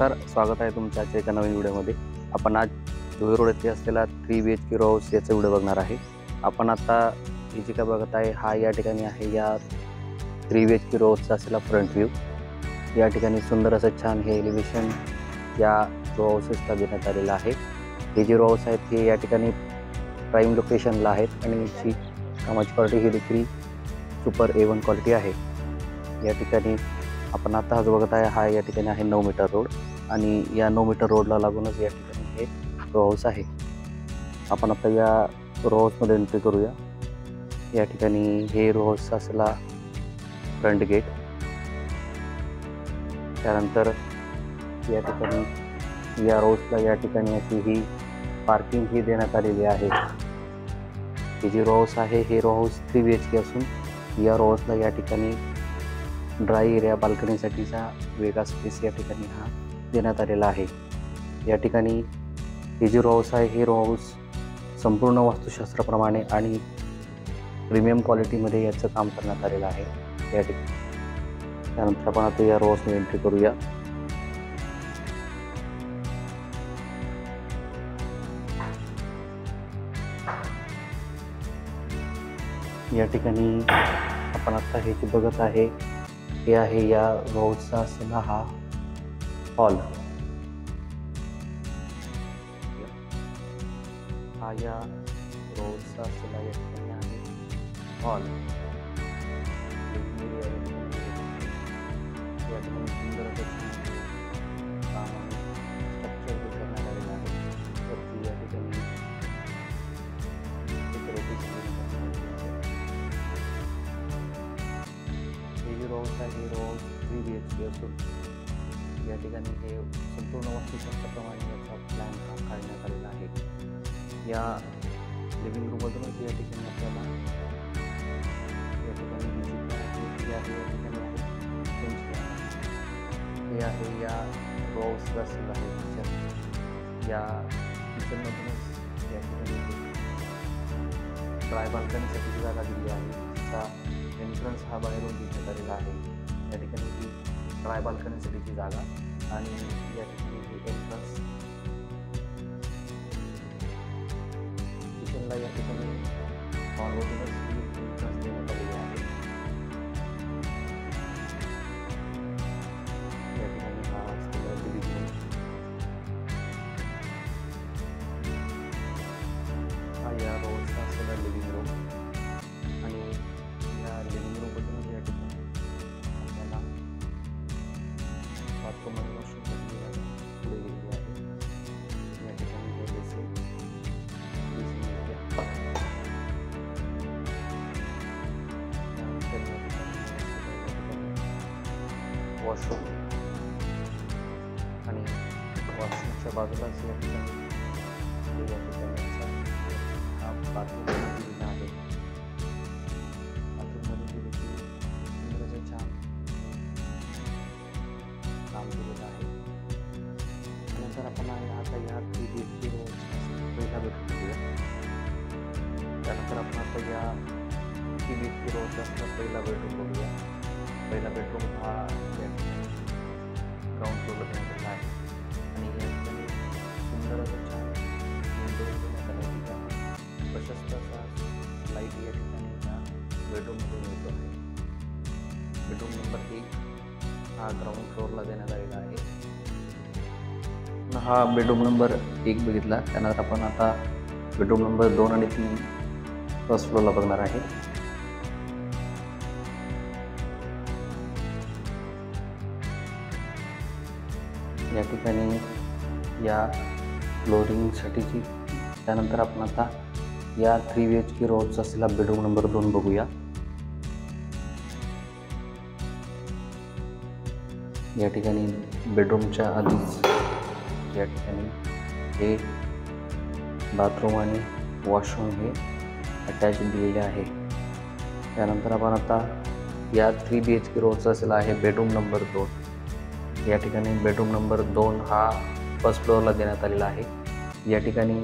नमस्कार, स्वागत आहे तुमच्या आजच्या एका नवीन व्हिडिओमध्ये. आपण आज धुळे रोड येथे असलेला 3 BHK रो हाऊस याचा व्हिडिओ बघणार आहे. आपण आता ही जी काय बघत आहे हा या ठिकाणी आहे या 3 BHK रो हाऊसचा असलेला फ्रंट व्ह्यू. या ठिकाणी सुंदर असं छान हे एलिव्हेशन या रो हाऊसेसला देण्यात आलेलं आहे. हे जे रो हाऊस आहेत हे या ठिकाणी प्राईम लोकेशनला आहेत आणि याची कामाची क्वालिटी ही देखील सुपर A1 क्वालिटी आहे. या ठिकाणी आपण आता हा जो बघत आहे हा या ठिकाणी आहे 9 मीटर रोड आणि या 9 मीटर रोडला लागूनच या ठिकाणी हे रो हाऊस आहे. आपण आता या रो हाऊसमध्ये एंट्री करूया. या ठिकाणी हे रो हाऊस असला फ्रंट गेट. त्यानंतर या ठिकाणी या रो हाऊसला या ठिकाणी अशी ही पार्किंग ही देण्यात आलेली आहे. हे जे रो हाऊस आहे हे रो हाऊस 3 BHK असून या रो हाऊसला या ठिकाणी ड्राय एरिया बाल्कनीसाठीचा वेगळा स्पेस या ठिकाणी हा देण्यात आलेला आहे. या ठिकाणी हे जे रो हाऊस आहे हे रो हाऊस संपूर्ण वास्तुशास्त्राप्रमाणे आणि प्रीमियम क्वालिटीमध्ये याचं काम करण्यात आलेलं आहे या ठिकाणी. त्यानंतर आपण आता या रो हाऊसमध्ये एंट्री करूया. या ठिकाणी आपण आता हे जे बघत आहे हे आहे या रो हाऊसचा असलेला हा हॉल. हा या रो हाऊसचा असलेला या ठिकाणी आहे हॉल. या ठिकाणी सुंदर असं काम आणि स्ट्रक्चर करण्यात आलेलं आहे. वरती या ठिकाणी रो हाऊस आहे रो हाऊस 3 BHK असून या ठिकाणी हे संपूर्ण वास्तुशास्त्राप्रमाणे याचा प्लॅन हा काढण्यात आलेला आहे. या लिव्हिंग रूममधूनच या ठिकाणी आपल्याला या ठिकाणी हे आहे हे आहे या रो हाऊसचा असलेला आहे किचन. या किचनमधूनच या ठिकाणी ड्राय बाल्कनीसाठी जागा दिली आहे. तिचा एंट्रन्स हा बाहेरून देण्यात आलेला आहे. या ठिकाणी ही ड्राय बाल्कनीसाठीची जागा आणि या ठिकाणी ही एंट्रन्स किचनला या ठिकाणी हॉलमधूनच ही एंट्रन्स देण्यात आलेली आहे. या ठिकाणी हा असलेला लिव्हिंग रूम. हा या रोडचा असलेला लिव्हिंग रूम आणि या लिव्हिंग रूममधूनच या ठिकाणी आपल्याला बाथरूम आणि वॉशरूमसाठी जागा पुढे गेलेली आहे. या ठिकाणी हे बेसिन वॉशरूम आणि वॉशरूमच्या बाजूलाच या ठिकाणी हा बाथरूम दिलेला आहे. बाथरूममध्ये देखील सुंदर असं छान काम केलेलं आहे. त्यानंतर आपण आता या 3 BHK रो पहिला बेडरूम बघूया. त्यानंतर आपण आता या 3 BHK रोचा पहिला बेडरूम बघूया. पहिला बेडरूम हा या ठिकाणी ग्राउंड फ्लोअरला देण्यात आलेला आहे आणि या ठिकाणी सुंदर असं छान विंडो देण्यात आला आहे. त्यामुळे प्रशस्त असा लाईट या ठिकाणी या बेडरूममध्ये मिळतो आहे. बेडरूम नंबर 1 हा ग्राउंड फ्लोअरला देण्यात आलेला आहे. हा बेडरूम नंबर 1 बघितला. त्यानंतर आपण आता बेडरूम नंबर 2 आणि 3 फर्स्ट फ्लोअरला बघणार आहे. या ठिकाणी या फ्लोरिंगसाठीची. त्यानंतर आपण आता या 3 BHK रो हाऊसचा असलेला बेडरूम नंबर 2 बघूया. या ठिकाणी बेडरूमच्या आधीच या ठिकाणी हे बाथरूम आणि वॉशरूम हे अटॅच दिलेले आहे. त्यानंतर आपण आता या 3 BHK रो हाऊसचा असलेला आहे बेडरूम नंबर 2. या ठिकाणी बेडरूम नंबर 2 हा फर्स्ट फ्लोअरला देण्यात आलेला आहे. या ठिकाणी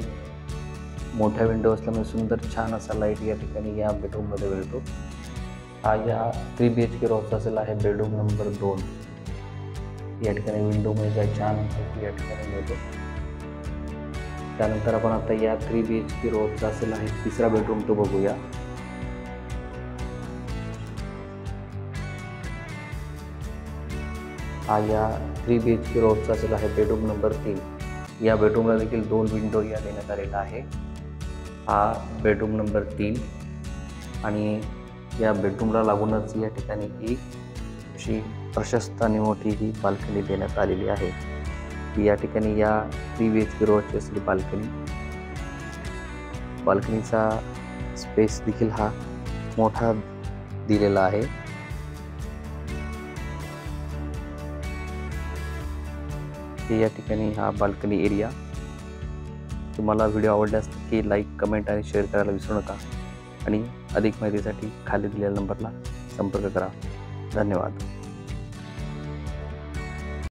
मोठ्या विंडो असल्यामुळे सुंदर छान असा लाईट या ठिकाणी या बेडरूममध्ये मिळतो. हा या 3 BHK रो हाऊसचा असलेला आहे बेडरूम नंबर 2. या ठिकाणी विंडोमध्ये छान या ठिकाणी मिळतो. त्यानंतर आपण आता या 3 BHK रो हाऊसचा असेल आहे तिसरा बेडरूम तो बघूया. हा या 3 BHK रो हाऊसचा असेल आहे बेडरूम नंबर 3. या बेडरूमला देखील 2 विंडो या देण्यात आलेला आहे. हा बेडरूम नंबर 3 आणि या बेडरूमला लागूनच या ठिकाणी एक अशी प्रशस्त आणि मोठी ही बाल्कनी देण्यात आलेली आहे. या ठिकाणी या 3 BHK रो हाऊसची असलेली बाल्कनीचा स्पेस देखील हा मोठा दिलेला आहे. या ठिकाणी हा बाल्कनी एरिया. तुम्हाला व्हिडिओ आवडल्यास नक्की लाईक, कमेंट आणि शेअर करायला विसरू नका आणि अधिक माहितीसाठी खाली दिलेल्या नंबरला संपर्क करा. धन्यवाद.